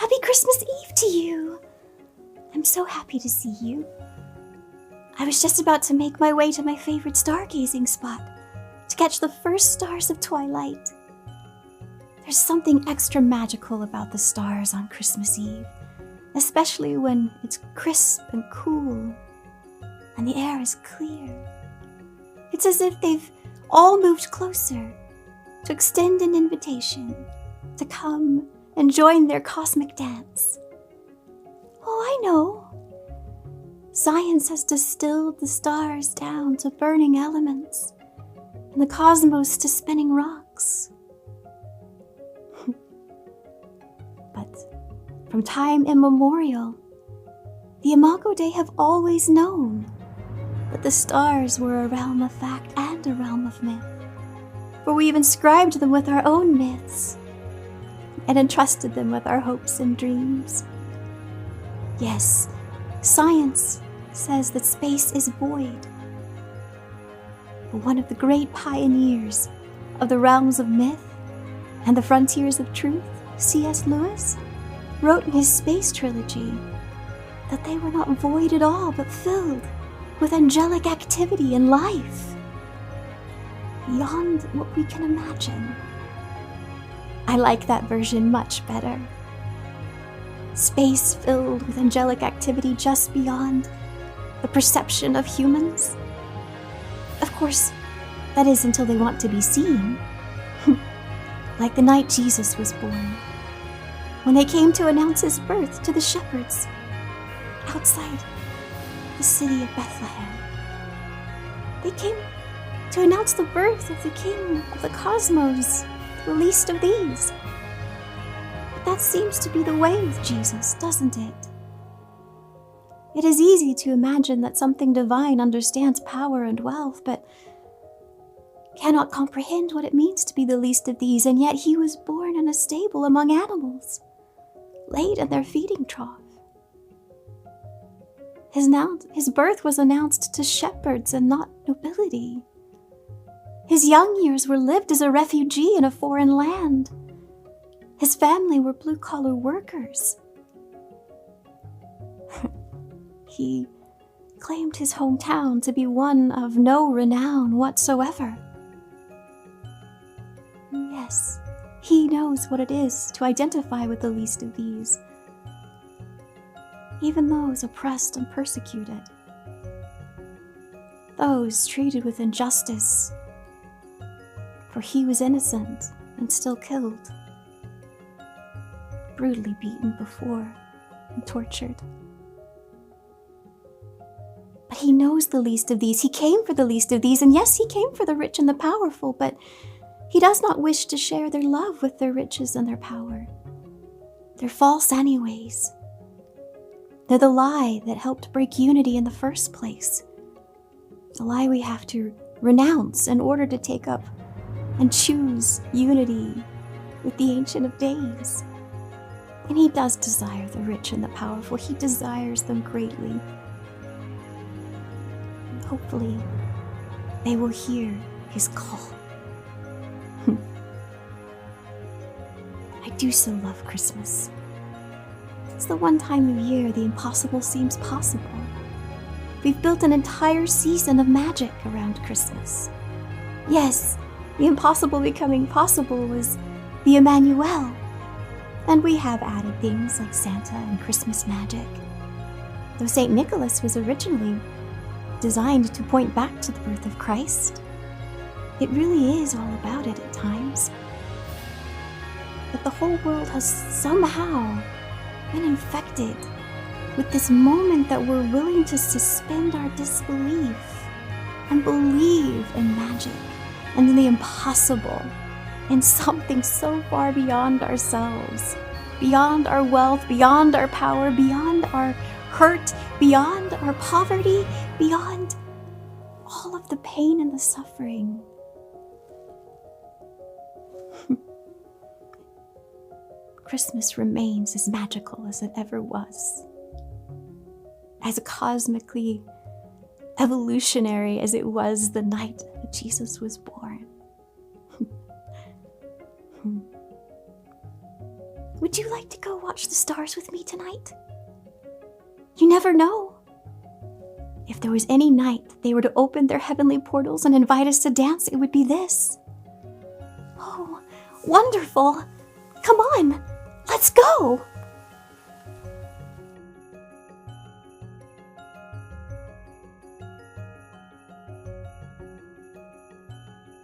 Happy Christmas Eve to you! I'm so happy to see you. I was just about to make my way to my favorite stargazing spot to catch the first stars of twilight. There's something extra magical about the stars on Christmas Eve, especially when it's crisp and cool and the air is clear. It's as if they've all moved closer to extend an invitation to come and join their cosmic dance. Oh, I know. Science has distilled the stars down to burning elements and the cosmos to spinning rocks. But from time immemorial, the Imago Dei have always known that the stars were a realm of fact and a realm of myth, for we've inscribed them with our own myths and entrusted them with our hopes and dreams. Yes, science says that space is void, but one of the great pioneers of the realms of myth and the frontiers of truth, C.S. Lewis, wrote in his space trilogy that they were not void at all, but filled with angelic activity and life, beyond what we can imagine. I like that version much better. Space filled with angelic activity just beyond the perception of humans. Of course, that is until they want to be seen. Like the night Jesus was born, when they came to announce his birth to the shepherds outside the city of Bethlehem. They came to announce the birth of the King of the cosmos, the least of these. But that seems to be the way with Jesus, doesn't it? It is easy to imagine that something divine understands power and wealth, but cannot comprehend what it means to be the least of these, and yet he was born in a stable among animals, laid in their feeding trough. His birth was announced to shepherds and not nobility. His young years were lived as a refugee in a foreign land. His family were blue-collar workers. He claimed his hometown to be one of no renown whatsoever. Yes, he knows what it is to identify with the least of these, even those oppressed and persecuted, those treated with injustice, for he was innocent and still killed, brutally beaten before and tortured. But he knows the least of these. He came for the least of these, and yes, he came for the rich and the powerful, but he does not wish to share their love with their riches and their power. They're false anyways. They're the lie that helped break unity in the first place. The lie we have to renounce in order to take up and choose unity with the Ancient of Days. And he does desire the rich and the powerful. He desires them greatly. And hopefully, they will hear his call. I do so love Christmas. It's the one time of year the impossible seems possible. We've built an entire season of magic around Christmas. Yes, the impossible becoming possible was the Emmanuel. And we have added things like Santa and Christmas magic. Though St. Nicholas was originally designed to point back to the birth of Christ, it really is all about it at times. But the whole world has somehow been infected with this moment that we're willing to suspend our disbelief and believe in magic and in the impossible, in something so far beyond ourselves, beyond our wealth, beyond our power, beyond our hurt, beyond our poverty, beyond all of the pain and the suffering. Christmas remains as magical as it ever was, as cosmically evolutionary as it was the night that Jesus was born. Would you like to go watch the stars with me tonight? You never know. If there was any night they were to open their heavenly portals and invite us to dance, it would be this. Oh, wonderful! Come on, let's go!